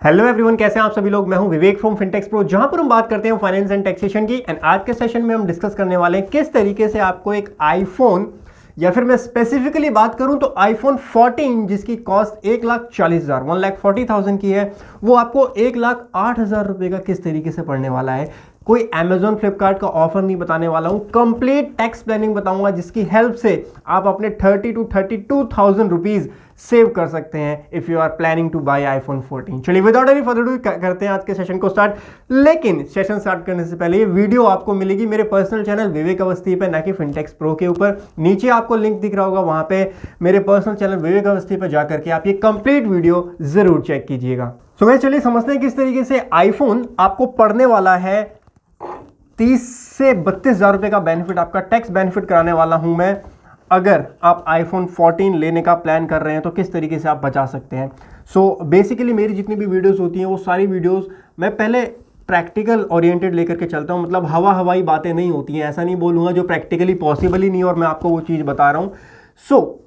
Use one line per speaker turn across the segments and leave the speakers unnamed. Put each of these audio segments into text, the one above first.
Hello everyone, कैसे हैं आप सभी लोग। मैं हूं विवेक फ्रॉम फिनटेक्स प्रो, जहां पर हम बात करते हैं फाइनेंस एंड टैक्सेशन की। एंड आज के सेशन में हम डिस्कस करने वाले हैं किस तरीके से आपको एक आईफोन, या फिर मैं स्पेसिफिकली बात करूं तो आईफोन 14 जिसकी कॉस्ट 1,40,000 1,40,000 की है, वो आपको 1,08,000 रुपए का किस तरीके से पड़ने वाला है। कोई अमेजॉन फ्लिपकार्ट का ऑफर नहीं बताने वाला हूं, कंप्लीट टैक्स प्लानिंग बताऊंगा जिसकी हेल्प से आप अपने 30 to 32,000 रुपीज सेव कर सकते हैं if you are planning to buy iPhone 14। चलिए विदाउट एनी फर्दर डू करते हैं आज के सेशन को स्टार्ट। लेकिन सेशन स्टार्ट करने से पहले ये वीडियो आपको मिलेगी मेरे पर्सनल चैनल विवेक अवस्थी पे, ना कि फिनटेक्स प्रो के ऊपर। नीचे आपको लिंक दिख रहा होगा, वहां पे मेरे पर्सनल चैनल विवेक अवस्थी पे जाकर के आप ये कंप्लीट वीडियो जरूर चेक कीजिएगा। तो मैं चलिए समझते हैं किस तरीके से आईफोन आपको पड़ने वाला है। 30 से 32,000 रुपए का बेनिफिट, आपका टैक्स बेनिफिट कराने वाला हूं मैं। अगर आप आईफोन 14 लेने का प्लान कर रहे हैं तो किस तरीके से आप बचा सकते हैं। सो बेसिकली मेरी जितनी भी वीडियोस होती हैं वो सारी वीडियोस मैं पहले प्रैक्टिकल ओरिएंटेड लेकर के चलता हूं, मतलब हवाई बातें नहीं होती हैं। ऐसा नहीं बोलूँगा जो प्रैक्टिकली पॉसिबल ही नहीं और मैं आपको वो चीज़ बता रहा हूँ। सो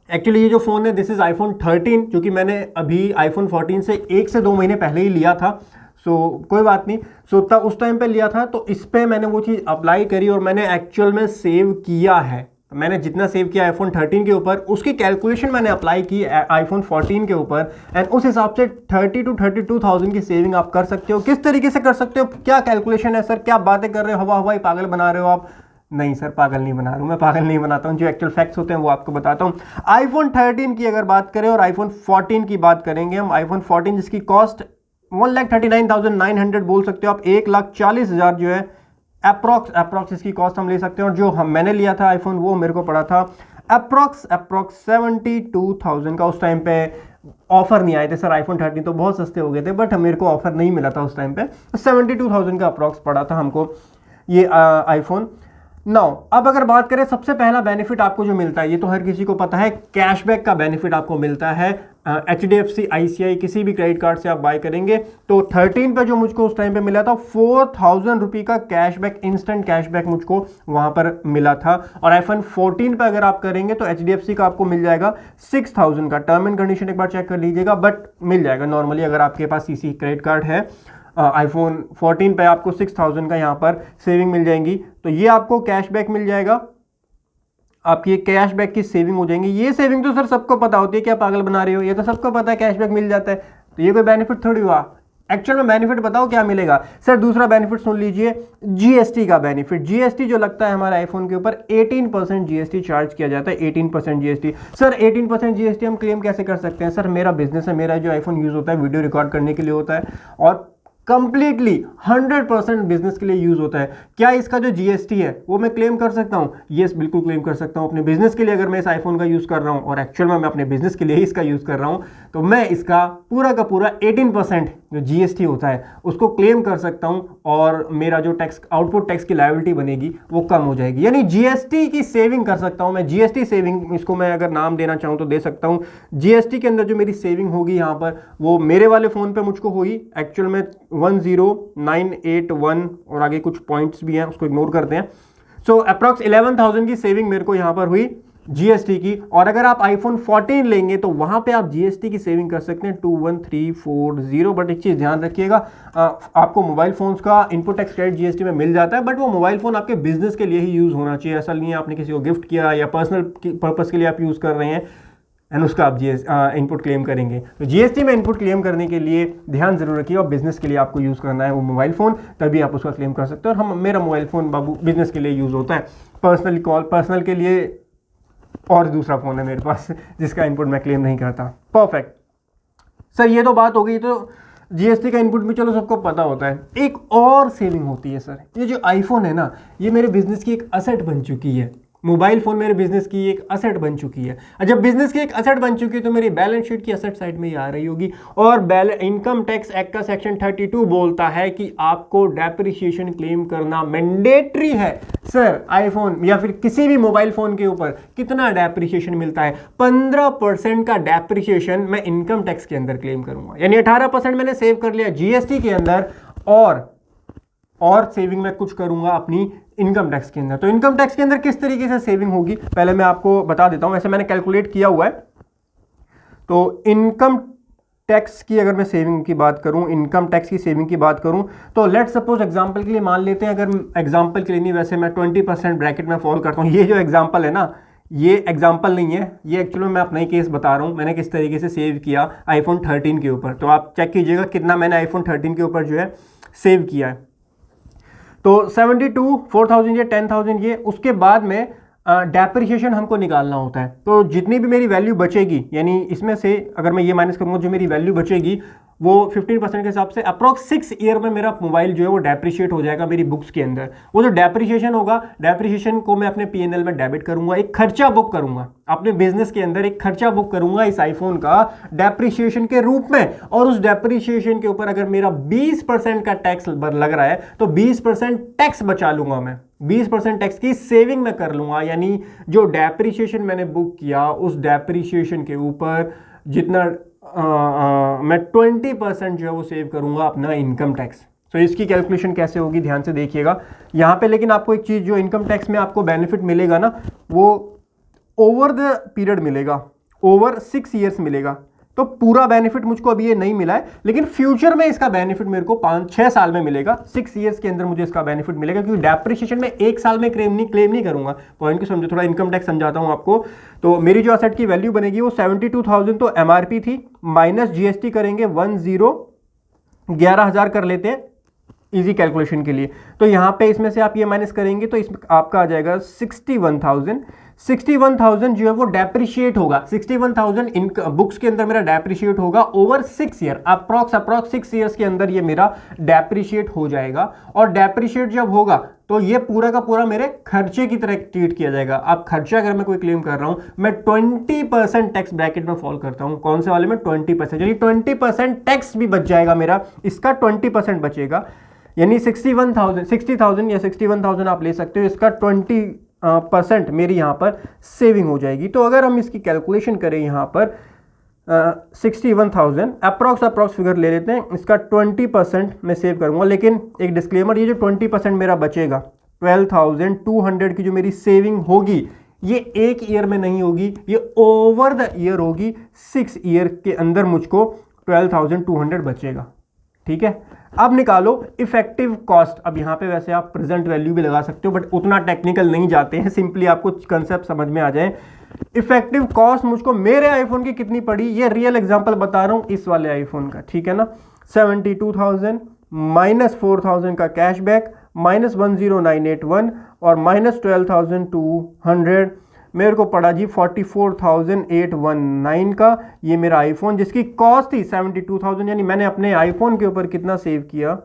एक्चुअली ये जो फ़ोन है दिस इज़ आईफोन 13, जो कि मैंने अभी आईफोन 14 से 1 से 2 महीने पहले ही लिया था। कोई बात नहीं। तब उस टाइम पे लिया था तो इस पे मैंने वो चीज़ अप्लाई करी और मैंने एक्चुअल में सेव किया है। मैंने जितना सेव किया आईफोन 13 के ऊपर, उसकी कैलकुलेशन मैंने अप्लाई की आईफोन 14 के ऊपर। एंड उस हिसाब से 30 to 32,000 की सेविंग आप कर सकते हो। किस तरीके से कर सकते हो, क्या कैलकुलेशन है सर, क्या बातें कर रहे हो, हवाई पागल बना रहे हो आप। नहीं सर, पागल नहीं बना रहा हूँ मैं, पागल नहीं बनाता हूँ। जो एक्चुअल फैक्ट्स होते हैं वो आपको बताता हूँ। आईफोन 13 की अगर बात करें और आईफोन 14 की बात करेंगे हम, आईफोन 14 जिसकी कॉस्ट 1,39,900 बोल सकते हो आप, 1,40,000 जो है अप्रॉक्स इसकी कॉस्ट हम ले सकते हैं। और जो मैंने लिया था आईफोन वो मेरे को पड़ा था अप्रॉक्स 72,000 का। उस टाइम पे ऑफर नहीं आए थे सर, आईफोन 13 तो बहुत सस्ते हो गए थे, बट मेरे को ऑफर नहीं मिला था उस टाइम पे। 72,000 का अप्रॉक्स पड़ा था हमको ये आईफोन। नाउ अब अगर बात करें सबसे पहला बेनिफिट आपको जो मिलता है, ये तो हर किसी को पता है, कैशबैक का बेनिफिट आपको मिलता है। HDFC ICI किसी भी क्रेडिट कार्ड से आप बाय करेंगे तो 13 पे जो मुझको उस टाइम पे मिला था 4,000 रुपये का कैशबैक, इंस्टेंट कैशबैक मुझको वहां पर मिला था। और आईफोन 14 पे अगर आप करेंगे तो HDFC का आपको मिल जाएगा 6,000 का। टर्म एंड कंडीशन एक बार चेक कर लीजिएगा, बट मिल जाएगा नॉर्मली अगर आपके पास CC क्रेडिट कार्ड है। आईफोन 14 पे आपको 6,000 का यहाँ पर सेविंग मिल जाएंगी। तो ये आपको कैशबैक मिल जाएगा, आपकी कैशबैक की सेविंग हो जाएंगी। ये सेविंग तो सर सबको पता होती है, क्या पागल बना रहे हो, ये तो सबको पता है कैशबैक मिल जाता है, तो ये कोई बेनिफिट थोड़ी हुआ। एक्चुअल में बेनिफिट बताओ क्या मिलेगा सर। दूसरा बेनिफिट सुन लीजिए, GST का बेनिफिट। GST जो लगता है हमारे आईफोन के ऊपर 18% GST चार्ज किया जाता है। 18% GST सर, 18% GST हम क्लेम कैसे कर सकते हैं। सर मेरा बिजनेस है, मेरा जो आईफोन यूज होता है वीडियो रिकॉर्ड करने के लिए होता है और कंप्लीटली 100% बिजनेस के लिए यूज होता है। क्या इसका जो GST है वो मैं क्लेम कर सकता हूँ? यस, बिल्कुल क्लेम कर सकता हूँ अपने बिजनेस के लिए। अगर मैं इस आईफोन का यूज कर रहा हूँ और एक्चुअल में मैं अपने बिजनेस के लिए ही इसका यूज कर रहा हूँ, तो मैं इसका पूरा का पूरा 18% जो GST होता है उसको क्लेम कर सकता हूँ और मेरा जो टैक्स आउटपुट टैक्स की लायबिलिटी बनेगी वो कम हो जाएगी। यानी GST की सेविंग कर सकता हूँ मैं। GST सेविंग, इसको मैं अगर नाम देना चाहूँ तो दे सकता हूँ। GST के अंदर जो मेरी सेविंग होगी यहाँ पर, वो मेरे वाले फोन पे मुझको हुई एक्चुअल में 10,981 और आगे कुछ पॉइंट्स भी हैं, उसको इग्नोर करते हैं। सो अप्रॉक्स 11,000 की सेविंग मेरे को यहां पर हुई GST की। और अगर आप आईफोन 14 लेंगे तो वहां पे आप GST की सेविंग कर सकते हैं 21,340। बट एक चीज ध्यान रखिएगा, आपको मोबाइल फोन्स का इनपुट टैक्स क्रेडिट GST में मिल जाता है, बट वो मोबाइल फोन आपके बिजनेस के लिए ही यूज होना चाहिए। ऐसा नहीं है आपने किसी को गिफ्ट किया या पर्सनल पर्पज के लिए आप यूज कर रहे हैं एंड उसका आप इनपुट क्लेम करेंगे। तो GST में इनपुट क्लेम करने के लिए ध्यान जरूर रखिए, और बिजनेस के लिए आपको यूज़ करना है वो मोबाइल फ़ोन, तभी आप उसका क्लेम कर सकते हैं। और मेरा मोबाइल फ़ोन बाबू बिजनेस के लिए यूज़ होता है, पर्सनल के लिए और दूसरा फ़ोन है मेरे पास जिसका इनपुट मैं क्लेम नहीं करता। परफेक्ट सर, ये तो बात हो गई। तो GST का इनपुट भी चलो सबको पता होता है। एक और सेविंग होती है सर, ये जो आईफोन है ना, ये मेरे बिजनेस की एक असेट बन चुकी है। मोबाइल फोन मेरे बिजनेस की एक असेट बन चुकी है। जब बिजनेस की एक असेट बन चुकी है तो मेरी बैलेंस शीट की असेट साइड में ही आ रही होगी। और इनकम टैक्स एक्ट का सेक्शन 32 बोलता है कि आपको डेप्रिसिएशन क्लेम करना मैंडेटरी है। सर आईफोन या फिर किसी भी मोबाइल फोन के ऊपर कितना डेप्रिसिएशन मिलता है? 15% का डेप्रिसिएशन मैं इनकम टैक्स के अंदर क्लेम करूंगा। यानी 18% मैंने सेव कर लिया GST के अंदर, और सेविंग में कुछ करूंगा अपनी इनकम टैक्स के अंदर। तो इनकम टैक्स के अंदर किस तरीके से सेविंग होगी पहले मैं आपको बता देता हूं। वैसे मैंने कैलकुलेट किया हुआ है। तो इनकम टैक्स की अगर मैं सेविंग की बात करूं, इनकम टैक्स की सेविंग की बात करूं, तो लेट सपोज एग्जांपल के लिए मान लेते हैं, अगर एग्जांपल के लिए नहीं, वैसे मैं 20% ब्रैकेट में फॉल करता हूं। ये जो एग्जांपल है ना, ये एग्जांपल नहीं है, ये एक्चुअली मैं अपना ही केस बता रहा हूँ, मैंने किस तरीके से सेव किया आईफोन 13 के ऊपर। तो आप चेक कीजिएगा कितना मैंने आईफोन 13 के ऊपर जो है सेव किया है। तो 72, 4000 या 10,000 ये, उसके बाद में डेप्रिसिएशन हमको निकालना होता है। तो जितनी भी मेरी वैल्यू बचेगी, यानी इसमें से अगर मैं ये माइनस करूँगा, जो मेरी वैल्यू बचेगी वो 15% के हिसाब से अप्रॉक्स 6 ईयर में मेरा मोबाइल जो है वो डेप्रिशिएट हो जाएगा मेरी बुक्स के अंदर। वो जो डेप्रिशिएशन होगा, डेप्रिशिएशन को मैं अपने P&L में डेबिट करूंगा, एक खर्चा बुक करूंगा अपने बिजनेस के अंदर, एक खर्चा बुक करूंगा इस आईफोन का डेप्रिशिएशन के रूप में। और उस डेप्रिशिएशन के ऊपर अगर मेरा 20% का टैक्स लग रहा है तो 20% टैक्स बचा लूंगा मैं, 20% टैक्स की सेविंग में कर लूंगा। यानी जो डेप्रिशिएशन मैंने बुक किया उस डेप्रिशिएशन के ऊपर जितना मैं 20% जो है वो सेव करूंगा अपना इनकम टैक्स। तो इसकी कैलकुलेशन कैसे होगी ध्यान से देखिएगा यहाँ पे। लेकिन आपको एक चीज़, जो इनकम टैक्स में आपको बेनिफिट मिलेगा ना, वो ओवर द पीरियड मिलेगा, ओवर 6 ईयर्स मिलेगा। तो पूरा बेनिफिट मुझको अभी ये नहीं मिला है, लेकिन फ्यूचर में इसका बेनिफिट मेरे को 5-6 साल में मिलेगा। 6 ईयर्स के अंदर मुझे इसका बेनिफिट मिलेगा, क्योंकि डेप्रिसिएशन में 1 साल में क्लेम नहीं करूंगा। पॉइंट को समझो, थोड़ा इनकम टैक्स समझाता हूं आपको। तो मेरी जो असेट की वैल्यू बनेगी वो 72,000 तो एमआरपी थी, माइनस जीएसटी करेंगे 11,000 कर लेते हैं इजी कैलकुलेशन के लिए। तो यहाँ पे इसमें से आप ये माइनस करेंगे तो इसमें आपका आ जाएगा 61,000 जो है वो डेप्रिशिएट होगा। 61,000 इन बुक्स के अंदर मेरा डेप्रिशिएट होगा ओवर 6 ईयर, अप्रॉक्स 6 ईयर्स के अंदर ये मेरा डेप्रिशिएट हो जाएगा। और डेप्रिशिएट जब होगा तो ये पूरा का पूरा मेरे खर्चे की तरह ट्रीट किया जाएगा। अब खर्चा अगर मैं कोई क्लेम कर रहा हूं, मैं 20% टैक्स ब्रैकेट में फॉल करता हूं। कौन से वाले में? 20%, यानी 20% टैक्स भी बच जाएगा मेरा, इसका 20% बचेगा। यानी 60,000 या 61,000 आप ले सकते हो, इसका 20% मेरी यहाँ पर सेविंग हो जाएगी। तो अगर हम इसकी कैलकुलेशन करें यहाँ पर 61,000 अप्रॉक्स फिगर ले लेते हैं, इसका 20% मैं सेव करूँगा। लेकिन एक डिस्क्लेमर, ये जो 20% मेरा बचेगा, 12,200 की जो मेरी सेविंग होगी, ये 1 ईयर में नहीं होगी, ये ओवर द ईयर होगी। 6 ईयर के अंदर मुझको 12,200 बचेगा। ठीक है, अब निकालो इफेक्टिव कॉस्ट। अब यहाँ पे वैसे आप प्रेजेंट वैल्यू भी लगा सकते हो, बट उतना टेक्निकल नहीं जाते हैं, सिंपली आपको कंसेप्ट समझ में आ जाए। इफेक्टिव कॉस्ट मुझको मेरे आईफोन की कितनी पड़ी, ये रियल एग्जांपल बता रहा हूँ इस वाले आईफोन का, ठीक है ना। 72,000 माइनस 4,000 का कैशबैक, माइनस 10,981 और माइनस 12,200 मेरे को पड़ा जी 44,819 का ये मेरा आईफोन, जिसकी कॉस्ट थी 72,000। यानी मैंने अपने आईफोन के ऊपर कितना सेव किया,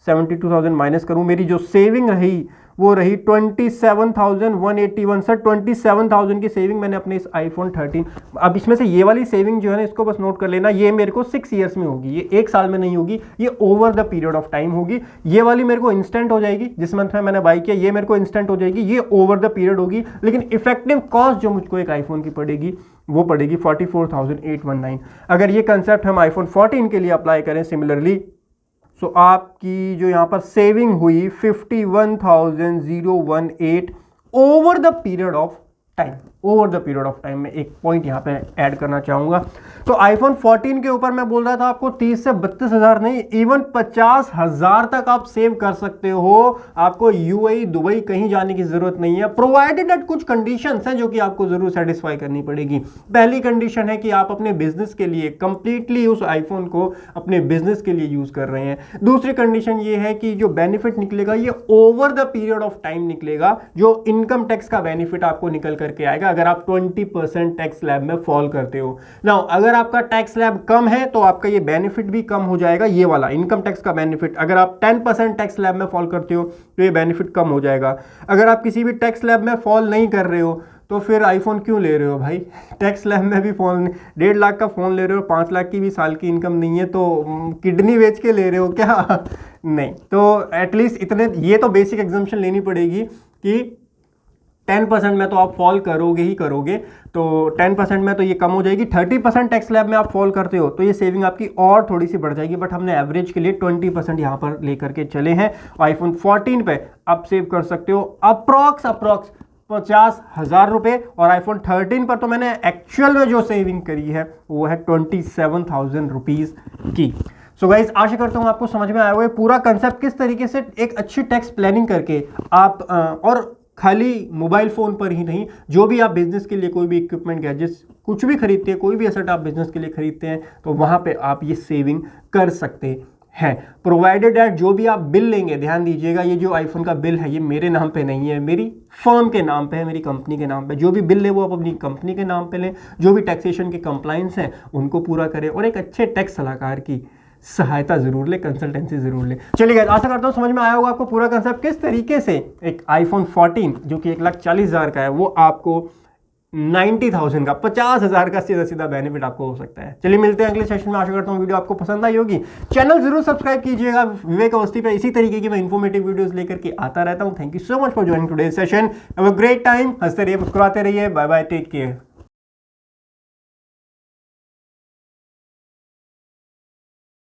72,000 माइनस करूं, मेरी जो सेविंग रही वो रही 27,181। सर 27,000 की सेविंग मैंने अपने इस आईफोन 13। अब इसमें से ये वाली सेविंग जो है ना, इसको बस नोट कर लेना, ये मेरे को 6 ईयर्स में होगी, ये 1 साल में नहीं होगी, ये over the period of time होगी। ये वाली मेरे को इंस्टेंट हो जाएगी, जिस मंथ में मैंने बाई किया ये मेरे को इंस्टेंट हो जाएगी, ये ओवर द पीरियड होगी। लेकिन इफेक्टिव कॉस्ट जो मुझको एक आईफोन की पड़ेगी वो पड़ेगी 44,819। अगर ये कंसेप्ट हम आईफोन 14 के लिए अप्लाई करें सिमिलरली, तो आपकी जो यहाँ पर सेविंग हुई 51,018 over the period of time. Over the period of time में एक पॉइंट यहाँ पे ऐड करना चाहूँगा। तो आईफोन 14 के ऊपर मैं बोल रहा था आपको 30 से 32,000 नहीं, इवन 50,000 तक आप सेव कर सकते हो। आपको यूएई, दुबई कहीं जाने की जरूरत नहीं है, प्रोवाइडेड दैट कुछ कंडीशंस हैं जो कि आपको जरूर सेटिस्फाई करनी पड़ेगी। पहली कंडीशन है कि आप अपने बिजनेस के लिए कंप्लीटली उस आईफोन को अपने बिजनेस के लिए यूज कर रहे हैं। दूसरी कंडीशन ये है कि जो बेनिफिट निकलेगा ये over the period of time निकलेगा, जो इनकम टैक्स का बेनिफिट आपको निकल करके आएगा अगर आप 20% टैक्स स्लैब में फॉल करते हो। नाउ अगर आपका टैक्स स्लैब कम है तो आपका ये बेनिफिट भी कम हो जाएगा, ये वाला इनकम टैक्स का बेनिफिट। अगर आप 10% टैक्स स्लैब में फॉल करते हो तो ये बेनिफिट कम हो जाएगा। अगर आप किसी भी टैक्स स्लैब में फॉल नहीं कर रहे हो तो फिर आईफोन क्यों ले रहे हो भाई? टैक्स स्लैब में भी फोन 1.5 लाख का फोन ले रहे हो, 5 लाख की भी साल की इनकम नहीं है तो किडनी बेच के ले रहे हो क्या? नहीं, तो एटलीस्ट इतने, ये तो बेसिक एग्जम्पशन लेनी पड़ेगी कि 10% में तो आप फॉल करोगे ही करोगे, तो 10% में तो ये कम हो जाएगी। 30% टैक्स स्लैब में आप फॉल करते हो तो ये सेविंग आपकी और थोड़ी सी बढ़ जाएगी, बट हमने एवरेज के लिए 20% यहाँ पर लेकर के चले हैं। आईफोन 14 पे आप सेव कर सकते हो अप्रॉक्स 50,000 रुपये, और आईफोन 13 पर तो मैंने एक्चुअल में जो सेविंग करी है वो है 27,000 रुपीज़ की। सो गाइज, आशा करता हूँ आपको समझ में आया हुआ है पूरा कंसेप्ट, किस तरीके से एक अच्छी टैक्स प्लानिंग करके आप और खाली मोबाइल फ़ोन पर ही नहीं, जो भी आप बिजनेस के लिए कोई भी इक्विपमेंट, गैजेट्स कुछ भी खरीदते हैं, कोई भी एसेट आप बिजनेस के लिए खरीदते हैं, तो वहाँ पे आप ये सेविंग कर सकते हैं, प्रोवाइडेड दैट जो भी आप बिल लेंगे, ध्यान दीजिएगा ये जो आईफोन का बिल है ये मेरे नाम पे नहीं है, मेरी फर्म के नाम पे है, मेरी कंपनी के नाम पे। जो भी बिल ले वो आप अपनी कंपनी के नाम पे लें, जो भी टैक्सेशन के कंप्लाइंस हैं उनको पूरा करें, और एक अच्छे टैक्स सलाहकार की सहायता जरूर ले, कंसल्टेंसी जरूर ले। चलिए गाइस, आशा करता हूँ समझ में आया होगा आपको पूरा कंसेप्ट, किस तरीके से एक आईफोन 14 जो कि 1,40,000 का है वो आपको 90,000 का, 50,000 का सीधा सीधा बेनिफिट आपको हो सकता है। चलिए मिलते हैं अगले सेशन में। आशा करता हूँ वीडियो आपको पसंद आई होगी। चैनल जरूर सब्सक्राइब कीजिएगा, विवेक अवस्थी पे इसी तरीके की मैं इंफॉर्मेटिव वीडियोस लेकर के आता रहता हूँ। Thank you so much for joining today's session. Have a great time. हंसते रहिए, मुस्कुराते रहिए। Bye bye, take care.